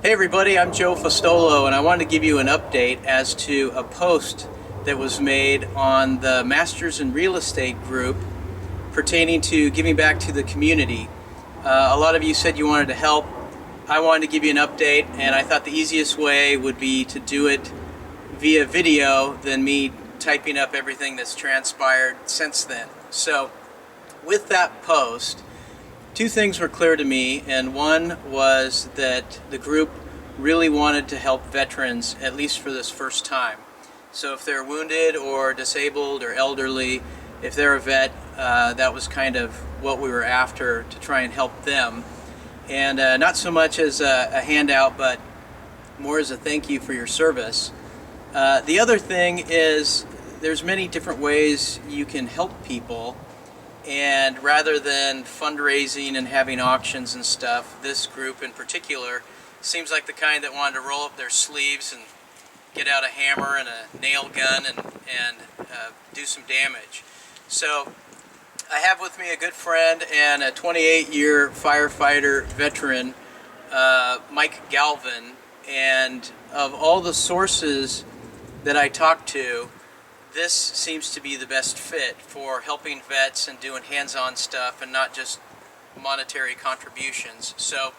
Hey everybody, I'm Joe Fostolo, and I wanted to give you an update as to a post that was made on the Masters in Real Estate group pertaining to giving back to the community. A lot of you said you wanted to help. I wanted to give you an update, and I thought the easiest way would be to do it via video than me typing up everything that's transpired since then. So, with that post, two things were clear to me, and one was that the group really wanted to help veterans, at least for this first time. So if they're wounded or disabled or elderly, if they're a vet, that was kind of what we were after, to try and help them. And not so much as a handout, but more as a thank you for your service. The other thing is there's many different ways you can help people. And rather than fundraising and having auctions and stuff, this group in particular seems like the kind that wanted to roll up their sleeves and get out a hammer and a nail gun and do some damage. So I have with me a good friend and a 28-year firefighter veteran, Mike Galvin. And of all the sources that I talked to, this seems to be the best fit for helping vets and doing hands-on stuff and not just monetary contributions. So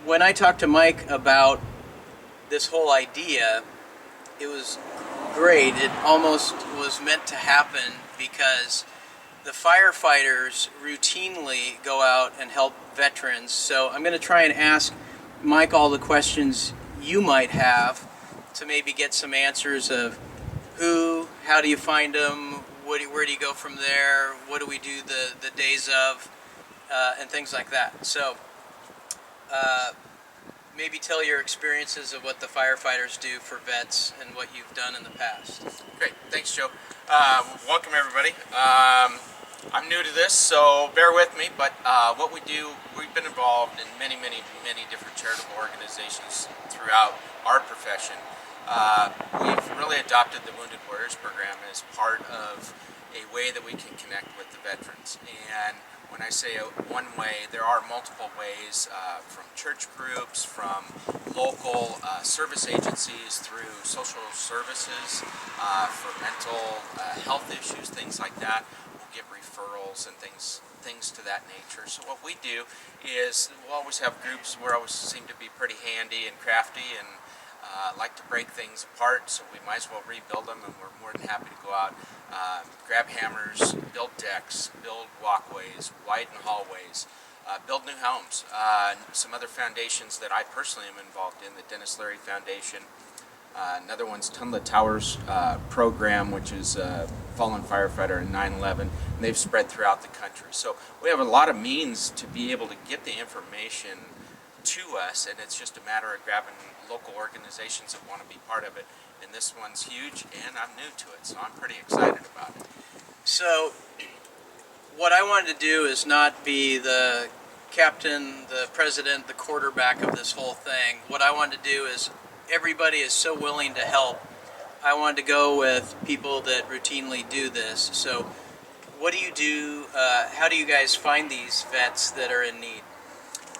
when I talked to Mike about this whole idea, it was great. It almost was meant to happen because the firefighters routinely go out and help veterans. So I'm going to try and ask Mike all the questions you might have to maybe get some answers of who, how do you find them, where do you go from there, what do we do the days of, and things like that. So maybe tell your experiences of what the firefighters do for vets and what you've done in the past. Great, thanks Joe. Welcome everybody. I'm new to this, so bear with me, but what we do, we've been involved in many different charitable organizations throughout our profession. We've really adopted the Wounded Warriors program as part of a way that we can connect with the veterans. And when I say one way, there are multiple ways, from church groups, from local service agencies, through social services for mental health issues, things like that. We'll give referrals and things to that nature. So what we do is we'll always have groups where always seem to be pretty handy and crafty and like to break things apart, so we might as well rebuild them, and we're more than happy to go out, grab hammers, build decks, build walkways, widen hallways, build new homes. Some other foundations that I personally am involved in, the Dennis Leary Foundation. Another one's Tunla Towers program, which is fallen firefighter in 9/11, and they've spread throughout the country. So we have a lot of means to be able to get the information to us, and it's just a matter of grabbing local organizations that want to be part of it. And this one's huge, and I'm new to it, so I'm pretty excited about it. So what I wanted to do is not be the captain, the president, the quarterback of this whole thing. What I wanted to do is, everybody is so willing to help. I wanted to go with people that routinely do this. So what do you do? How do you guys find these vets that are in need?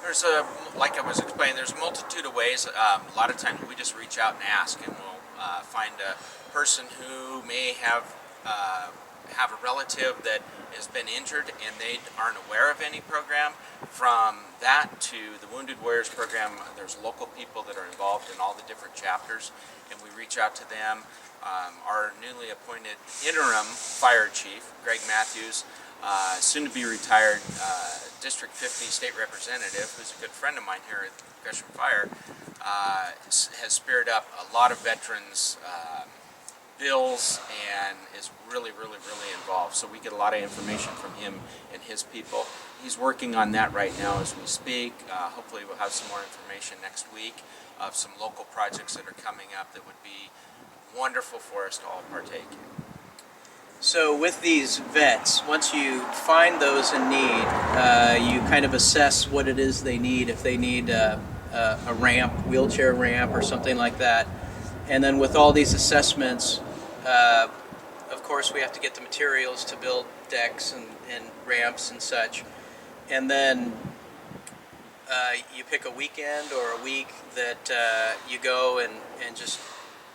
There's like I was explaining, there's a multitude of ways. A lot of times we just reach out and ask, and we'll find a person who may have a relative that has been injured and they aren't aware of any program. From that to the Wounded Warriors program, there's local people that are involved in all the different chapters, and we reach out to them. Our newly appointed interim fire chief, Greg Matthews, soon to be retired District 50 state representative, who's a good friend of mine here at Gresham Fire, has speared up a lot of veterans bills and is really involved. So we get a lot of information from him and his people. He's working on that right now as we speak. Hopefully we'll have some more information next week of some local projects that are coming up that would be wonderful for us to all partake in. So with these vets, once you find those in need, you kind of assess what it is they need, if they need a ramp, wheelchair ramp or something like that. And then with all these assessments, of course we have to get the materials to build decks and ramps and such. And then you pick a weekend or a week that you go and just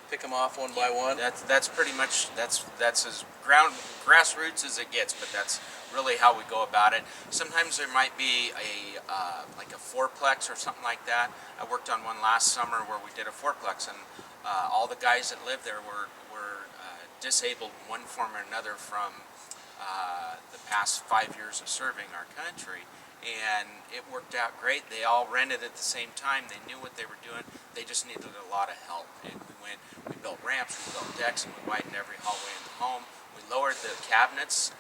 pick them off one by one? That's pretty much that's as grassroots as it gets, but that's really how we go about it. Sometimes there might be a like a fourplex or something like that. I worked on one last summer where we did a fourplex, and all the guys that lived there were disabled in one form or another from the past 5 years of serving our country. And it worked out great. They all rented at the same time. They knew what they were doing. They just needed a lot of help. And we built ramps, we built decks, and we widened every hallway in the home. We lowered the cabinets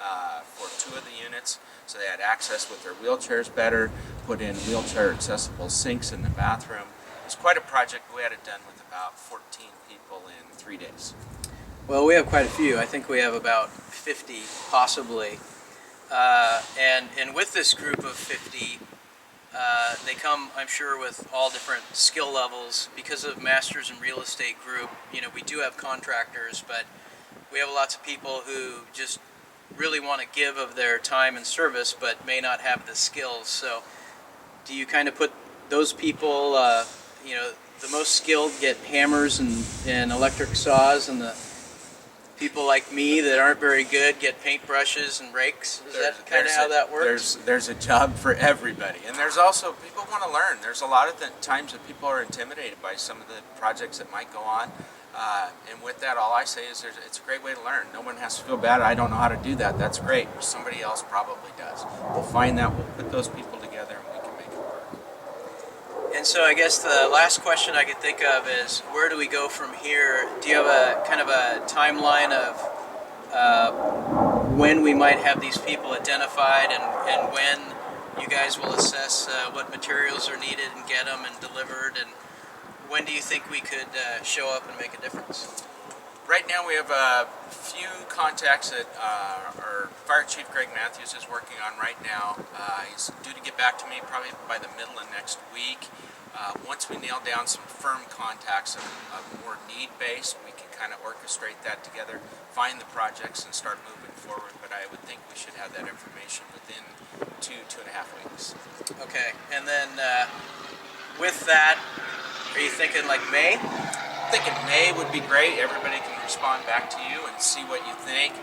for 2 of the units so they had access with their wheelchairs better, put in wheelchair accessible sinks in the bathroom. It was quite a project. We had it done with about 14 people in 3 days. Well, we have quite a few. I think we have about 50 possibly. And with this group of 50, they come, I'm sure, with all different skill levels. Because of Masters in Real Estate Group, you know, we do have contractors, but we have lots of people who just really want to give of their time and service, but may not have the skills. So do you kind of put those people, you know, the most skilled get hammers and electric saws, and the people like me that aren't very good get paintbrushes and rakes? Is that kind of how that works? There's a job for everybody, and there's also people want to learn. There's a lot of the times that people are intimidated by some of the projects that might go on, and with that, all I say is it's a great way to learn. No one has to feel bad. I don't know how to do that. That's great. Somebody else probably does. We'll find that. We'll put those people together, and we can make it work. And so I guess the last question I could think of is, where do we go from here? Do you have a kind of a timeline of when we might have these people identified, and when you guys will assess what materials are needed and get them and delivered, and when do you think we could show up and make a difference? Right now we have a few contacts that our Fire Chief Greg Matthews is working on right now. He's due to get back to me probably by the middle of next week. Once we nail down some firm contacts of more need-based, we can kind of orchestrate that together, find the projects, and start moving forward. But I would think we should have that information within 2.5 weeks. Okay, and then with that, are you thinking like May? I'm thinking May would be great. Everybody can respond back to you and see what you think.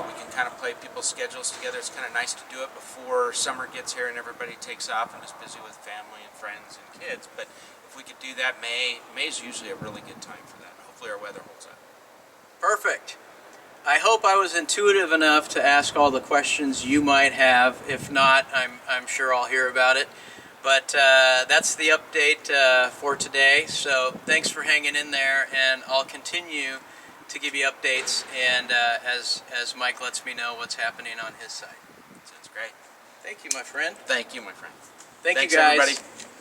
We can kind of play people's schedules together. It's kind of nice to do it before summer gets here and everybody takes off and is busy with family and friends and kids. But if we could do that, May's usually a really good time for that. Hopefully our weather holds up. Perfect. I hope I was intuitive enough to ask all the questions you might have. If not, I'm sure I'll hear about it. But that's the update for today. So thanks for hanging in there, and I'll continue to give you updates, and as Mike lets me know what's happening on his side. Sounds great. Thank you, my friend. Thank you, my friend. Thanks, you guys. Everybody.